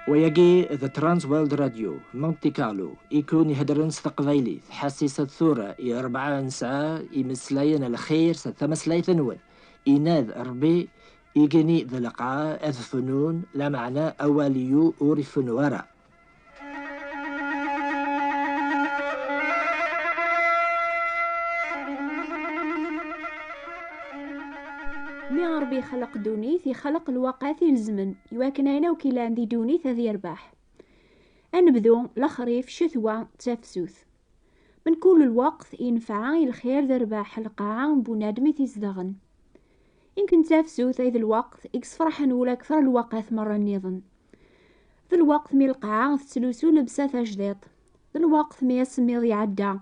ويجي ذا ترانس ويلد راديو مونتي كارلو يكون يهدرن تقبايلي حسيسة ثورة يربعة نسعة يمسلاين الخير ستمسلاي ثنون إناذ ربي يجني ذا لقعاء أذ فنون لا معنى أوليو أوري فنورا. مي ربي خلق دونيث يخلق الوقات الزمن يواكن عينا وكيلان دي دونيث هذي يرباح. أنبذو لخريف شثوة تفسوث من كل الوقت ينفع الخير ذرباح القاعة بنادمي تزدغن. يمكن تفسوث أيذ الوقت يكسفرح نقول أكثر الوقت مرة نظن ذا الوقت مي القاعة تسلوسو لبسة أجداد ذا الوقت مي يسميض يعدى ذا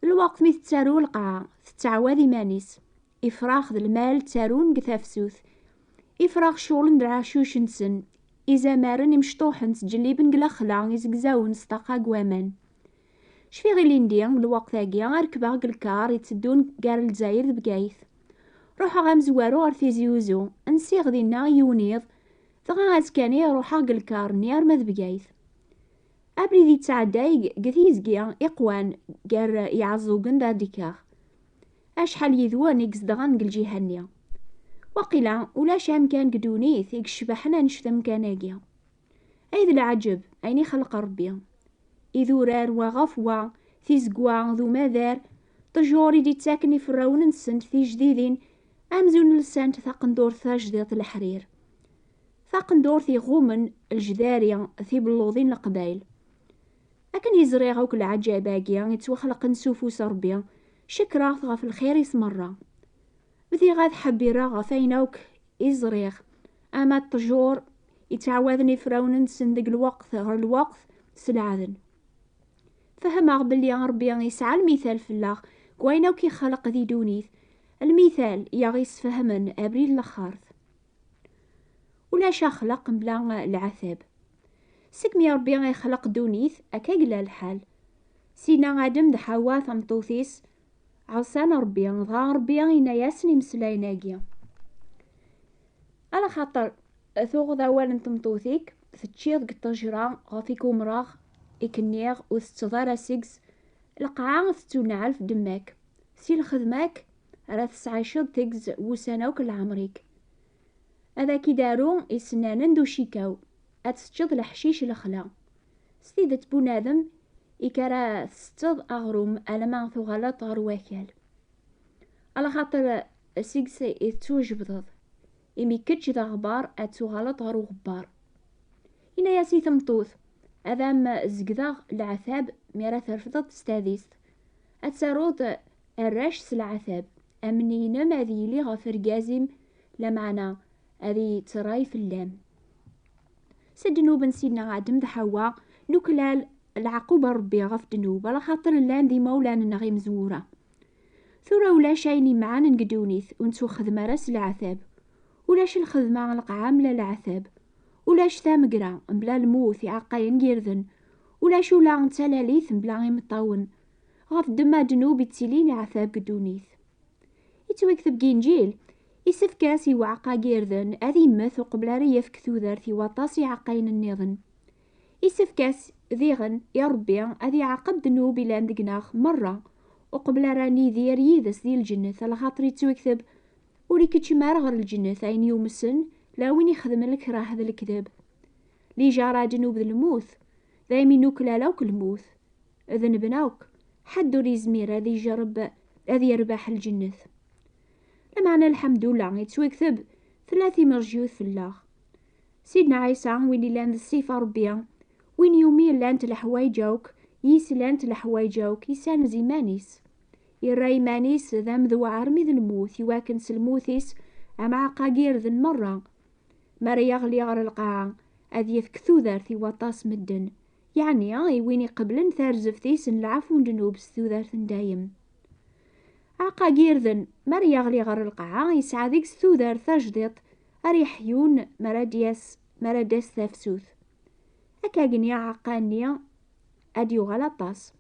الوقت مي تتارو القاعة تتعوذ مانيس إفراخ ذا المال تارون قثافسوث إفراخ شغل درعاشوش نسن إذا مارن يمشطوحن تجليبن قلخلا يزقزاون ستاقا قوامان شفي غير لنديان بالوقت هاكيا غاركبا الكار يتدون قار الجزاير بقايث روحا غامزوارو ارثيزيوزو انسيغ دينا يونيض ثغا غاتكاني روحا الكار نيار ماذ بقايث أبري ذي تعداي قثيزقيا إقوان قار يعزوقن دا ديكاغ أشحال يذوان يقصدغان قلجيهانيا وقيلا ولا شام كان قدونيث يكشبحنا نشتم كاناقيا أيذ العجب أيني خلق ربي إذورار وغفوة ثيزقوا ذو ماذار تجوري دي تاكني في الرون نسنت في جديدين أمزون لسانت ثاقندور ثاجديط الحرير ثاقندور ثي غومن الجداريا ثي بلوضين القبايل أكن يزري غوك العجاباقيا يتوخلق نسوفوس ربي شكرا غف الخير يسمرا بذي غاث حبيرا غفينوك إزريغ أما التجور يتعوذني فرون سندق الوقت غير الوقت سلعذن فهم بلي ربي يسعى المثال في الله كوينوك يخلق ذي دونيث المثال يغيس فهمن أبريل الخارث ولا شخلق بلا العذاب سكمي ربي يخلق دونيث أكاقلا الحال سينا غادم ذا حوا ثمطوثيس عصان ربي غا ربي غينا ياسني مسلايناقيا على خاطر ثوغ ذاوال تمطوثيك فتشيض قطجرا غافيكو مراغ إكنيغ وستظارة سيكس القاعة ثتونعل في دماك سي الخدماك راه تسعيشض تيكز وسانوك العمريك هذا كي دارو يسنانن دو شيكاو أتسجد الحشيش الخلا سيدة بنادم إكرا ستض أغروم ألما ثغلط غرواكال على خاطر سيكس يتوجبضض إمي كتش ذا غبار أتوغلط غرو غبار إنا ياسي ثمطوث أذام زقداغ العثاب ميرا ثرفضت ستاذيست أتسارود الراش سلعثاب أمنينا ماذي لي غفر جازم لمعنى أذي تراي في اللام سدنوب سيدنا عدم ذا حوا نوكلال العقوبة ربي غف دنوب على خاطر اللام ذي مولانا نغي مزورة ثورة ولا شايني معانا نقدونيث ونسو خدمة راس العثاب ولاش الخدمة على القعام لا العثاب ولاش ثامقرا بلا الموت يعقاين جيرذن ولاش ولا نتلاليث بلا غيمطاون غاف دما دنوب يتسيلين عثاب قدونيث يتوكثب جينجيل يسفكاسي وعقا جيرذن أذي مثو قبل ريف كثوذرثي وطاسي عقاين النظن يسفكاس ذيغن يا ربي أذي عقب دنوب لاندقناخ مرة وقبل راني ذير يذس ذي الجنة على خاطر يتوكثب وريكتش مارغر الجنة ثاين يوم السن لا وين يخدم لك راه هذا الكذب لي جارا جنوب الموث ذايمي نوكلا لوك الموث اذن بناوك حدو لي زمير هذي جرب هذي يرباح الجنة لمعنى الحمد لله يتوكثب ثلاثي مرجيوث في الله سيدنا عيسى وين لان الصفة ربيا وين يومي لانت الحوايجوك يس لانت الحوايجوك يسان زيمانيس يراي مانيس ذم ذو عرمي ذا الموث يواكن سلموثيس أمع قاقير ذن مرة مار يغلي غر القاعة أذ يفكثو ذارثي وطاس مدن يعني ويني قبلن ثارزفتيس العفو جنوب ستو ذارث دايم عقاقير ذن مار يغلي غر القاعة يسعى ذيك ستو ذارث جديط أريحيون مراديس ثافسوث أكاقنيا عقانيا أديو غلطاس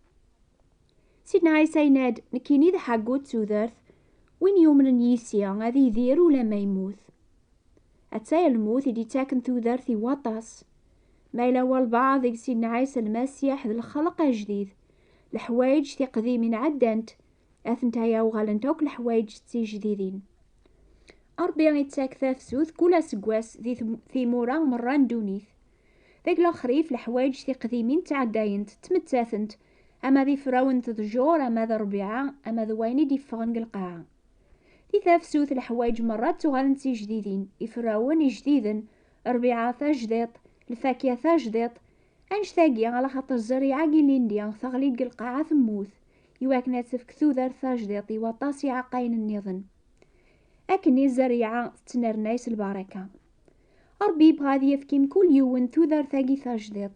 سيدنا عيسى يناد نكيني ذا حقو تسوذرث وين يومن يسيا غادي يدير ولا ما يموت أتسايا الموت يدي تاكن تودرثي واطاس ما إلا والبعض ديك سيدنا عيسى المسيح ذي الخلق جديد، الحوايج تقديمين عدانت أثنتايا وغالنتوك الحوايج تي جديدين. أربي يتساك ثافسوث كل سقواس ذي مورا مران دونيث، ذاك الخريف الحوايج تقديمين تعداينت تمتاثنت، أما ذي فراون تضجور، أما ذا ربيعة، أما ذا ويني دي فغن قلقاعة. ذي ثافسوث الحوايج مرات تغالن تي جديدين، يفراون جديدن، ربيعة ثاجديط، الفاكهة ثاجديط، أنش ثاقيا على خاطر الزريعة قيلين ديا ثغليد قلقاعة ثموث، يواكنا تفكثو ذار ثاجديطي وطاسي عقاين النظن. أكني الزريعة تنرنايس البركة. ربي بغادي يفكيم كل يوم ثوذر ثاقي ثاجديط،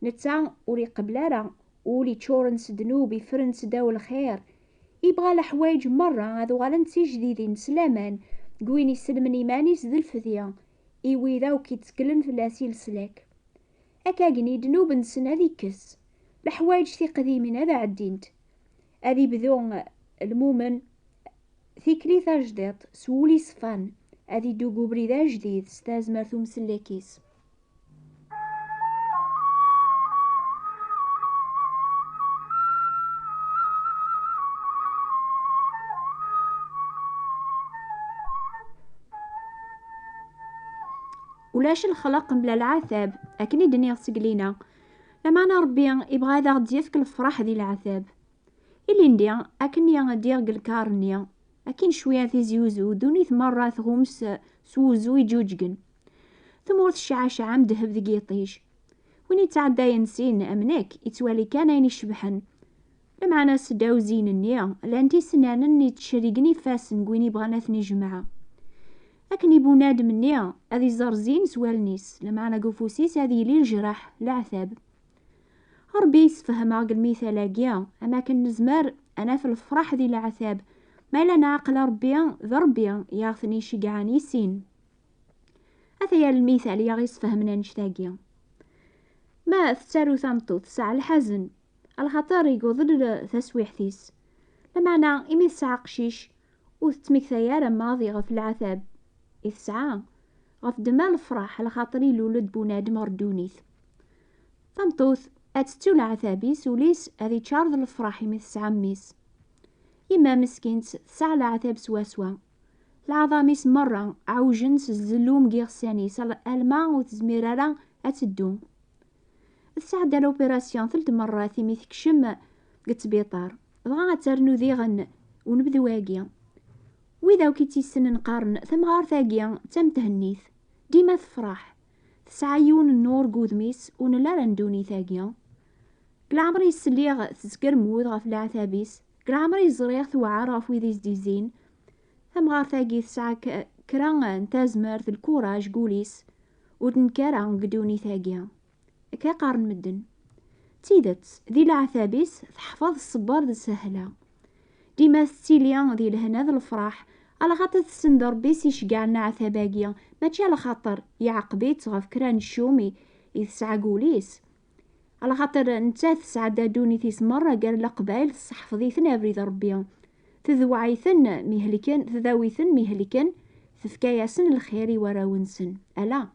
نتا ولي قبلارا ولي تشورنس دنوبي فرنس داو الخير، يبغى الحوايج مرة هذو غالنتي جديدين سلامان قوين يسلمن إيمانيس ذي الفذية، إيوي ذاو كي تسكلن فلاسي السلاك. أكاقني دنوب نسن هذي كس الحوايج تي قديمين هذا عدينت، هذي بذو المؤمن ثيكلي ثاجديط سولي صفان، هذي دوقو بريدا جديد ستاز مرثوم سلاكيس. ولاش الخلق بلا العذاب أكني دنيا سقلينا، لما أنا ربي يبغى ذا غدي يفك الفرح ذي العذاب اللي نديا أكني غدي الكارنيا، أكين شوية في زيوزو دوني مرة ثغومس سوزو يجوجقن ثمورث الشعاشة عام دهب ذي قيطيش، وين يتعدى ينسين أمناك يتوالي كان ين يشبحن لما أنا سداو زين النيا لانتي سنانا يتشريقني فاسن قويني بغانا ثني جماعة، لكن يبوناد مني هذي زرزين سوالنيس لما أنا قفوسيس هذي لي الجراح العذاب. ربي يسفهم عقل المثال أما كان نزمر أنا في الفرح ذي العذاب ما لنا عقل ربي ياثني شقعاني سين. هذا المثال يغيس فهمنا نشتاقيا ما ثسارو ثامطو تسع الحزن الخطر يقوضر تسويحثيس لما أنا إمي تسع قشيش وثتمك ثيارة ماضي غف العذاب إثسعى غف دمال الفرح على خاطري لولد بونادم ردونيث ثامطوث أتستو العذابيس وليس هذي تشارض الفرح إمي تسع ميس إما مسكين تسع العذاب سوا العظاميس مرة عوجنس الزلوم غيغسانيس الألمان وتزميرارا أتدو السعدة الأوبراسيون ثلث مرات إمي تكشم قد بيطار بغا ترنو ذيغن ونبذو واقيا وإذا وكيتي سن نقارن ثم غار ثاقيا تم تهنيث ديما تفرح تسعيون النور قودميس ونلا رندوني ثاقيا كالعمري السليغ تسكر مود غف العثابيس كالعمري الزريغ توعر غف ويذيز ديزين ثم غار ثاقي تسعى كران تازمر ذي الكوراج قوليس ودنكارا قدوني ثاقيا كا قارن مدن تيدت ذي العثابيس تحفظ الصبار ذي سهلة ديما ستيليا ذي لهنا ذي الفرح على خاطر تسندر بيس يشقعنا عثاباقيا ماشي على خاطر يعقبيت غف كران الشومي يتسعى قوليس على خاطر نتا تسعى دادوني تيس مرة قال لقبايل تحفظيثن أبريد ربيا تذوعيثن مهلكن تذاويثن مهلكن تفكاياسن الخيري وراونسن ألا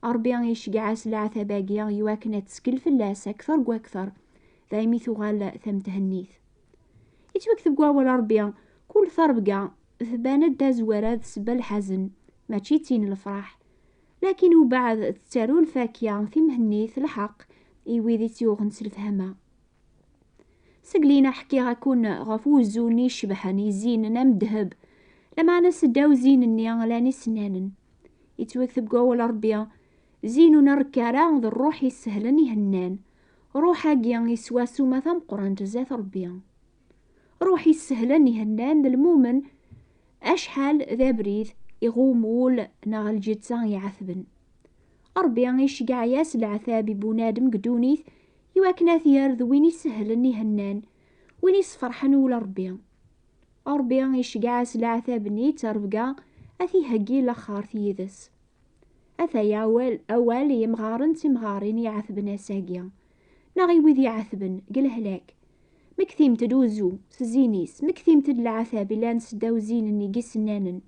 أربيا يشقعاس العثاباقيا يواكنا تسكل في اللاس أكثر وأكثر ذايمي ثغال ثم تهنيث يتوكثب قواول ربيا كل ثربقا ثبانت دازوارا سبا الحزن ماشي تين الفرح لكن وبعد تسارو الفاكية في مهنيث الحق إيويذي تيوغن سلفهما سقلينا حكي غاكون غفو زوني شبحاني زين نام دهب لما أنا سداو زين النيا لاني سنانن يتوكثب قواول ربيا زينو نركارا ذا الروح يسهلن يهنان روحا قيان يسواسو مثام قران جزاث ربيا روحي السهلن يهنان المؤمن أشحال ذا بريث يغومول ناغ الجتسان يعثبن أربيا يشقع ياس العثابي بونادم قدونيث يواكنا ثيار ذوين يسهلن يهنان وين يسفرحن ولا أربيا يشقع ياس العثاب نيت ربقا أثي هقي لخار ثيذس أثا أول يمغارن تمغارين يعثبن ساقيا ناغي وذ يعثبن قل هلاك مكثيم تدوزو سزينيس مكثيم تدلعثاب لان سداو زينني قسنانن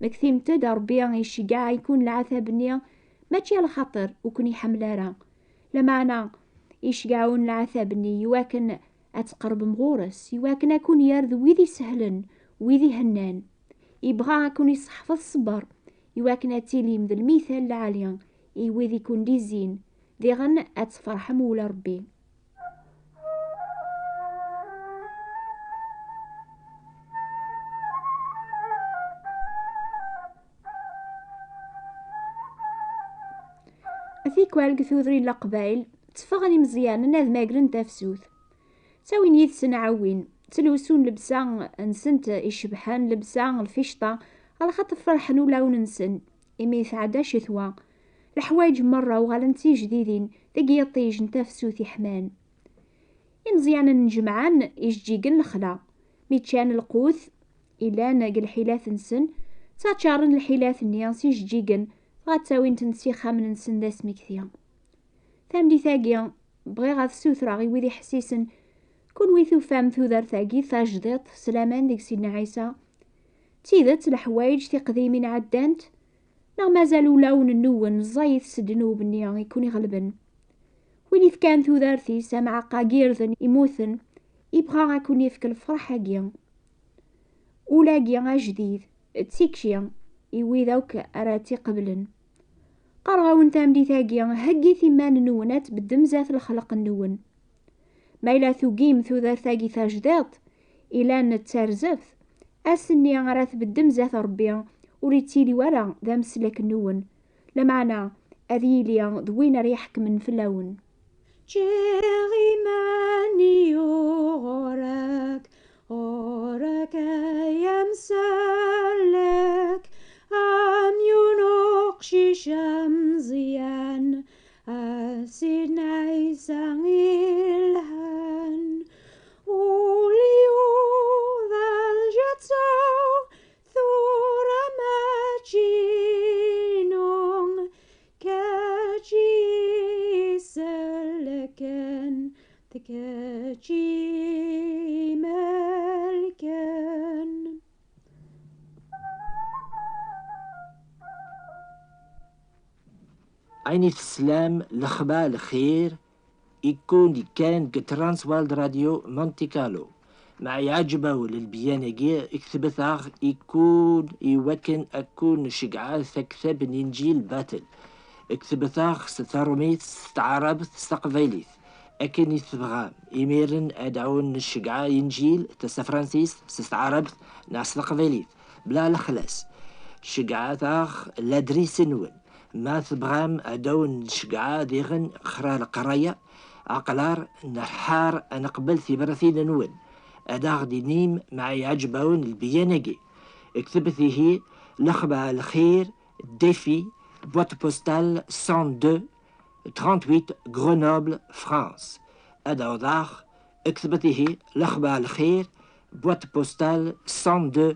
مكثيم تد ربيا يشقع يكون العثاب نيا ماشي على خاطر وكون يحمل راه، لما انا يشقعون العثابني يواكن اتقرب مغورس، يواكن اكون يارد ويدي سهلن ويدي هنان، يبغى اكون يصحف الصبر، يواكن اتيلي من المثال العالي ويدي يكون دي زين دي غن اتفرح مولا ربي. أثيك والك ثوذري لقبايل تفغني مزيان ناذ ماقرن تافسوث تاوين يدسن عوين تلوسون لبسان نسنت يشبحان لبسان الفشطة على خاطر فرحن ولاون نسن إما يثعدا شثوا الحوايج مرة وغالنتي جديدين ذاقي يطيج نتافسوث يحمان يمزيان نجمعان يجيقن الخلا ميتشان القوث إلا ناق الحيلاث نسن تاتشارن الحيلاث نيانسي جيقن غاتاوين تنسيخا من نسن داس مكثيا ثامدي ثاقيا بغي غاث سوثرا غي ويدي حسيسن كون ويثو فام ثوذر ثاقي ثاجدط سلامان ديك سيدنا عيسى تيدت الحوايج تقديمين عدانت نا مازالو لون النون زايد سدنوب النيا يكون يغلبن وين كان ثوذرتي سامع قاقيرذن يموثن يبغى غاكون يفك الفرحة جيا ولاقيا جديد تسيكشيا يويذوك أراتي قبلن قرغاون تامدي ثاقيا هقي ثمان النونات بالدمزات الخلق النون ما إلا ثوقيم ثوذر ثاقي ثاجداط إلا نتارزف أسني غراث بالدمزات ربيا وريتيلي ورا ذا مسلك النون لمعنا أذيليا ذوين ريحك من فلاون جيغي ماني غورك غورك يمسلك عم ينقشي شمزيان أسين عيسى الهان وليو ذا الجتسو ثورة ماجينون كاجي سلكن تكاجي ملكن. عيني في السلام الأخبار الخير يكون كان كترانس والد راديو مونتي كارلو مع يعجبه للبيانجي اكتبثاغ يكون يوكن أكون شقعال ثكثب نينجيل باتل اكتبثاغ ستاروميت ستعرب ستقفيليث أكن يثبغام إميرن أدعون الشقعا ينجيل تسفرانسيس ستعرب ناس تقفيليث بلا الخلاص شقعاثاغ لادريس نون ما ثبغام أدون شقعا ديغن خرا القراية عقلار نحار أنقبل في براثين نون أداغ دينيم مع يعجبون البيانجي اكتبثيه لخبة الخير ديفي بوات بوستال 102 38 غرونوبل فرانس أداغ داغ اكتبثيه لخبة الخير بوات بوستال 102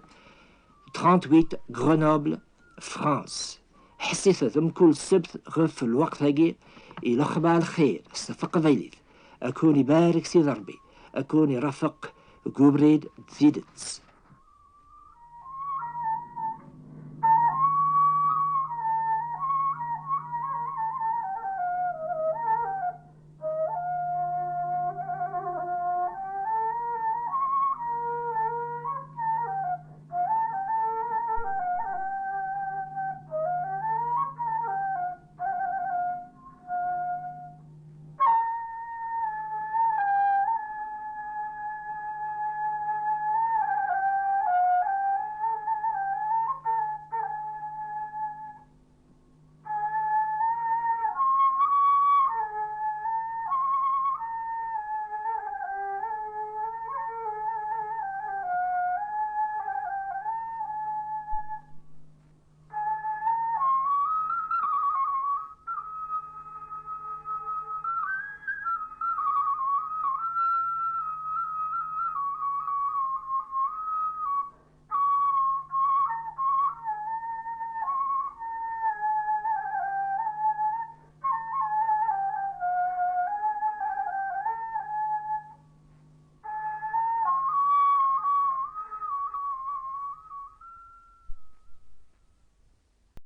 38 غرونوبل فرانس حسيت ذم كل سبت غف الوقت هاجي يلخبع الخير صفق فيليث أكون يبارك سي ضربي أكون يرفق قبريد زيدتس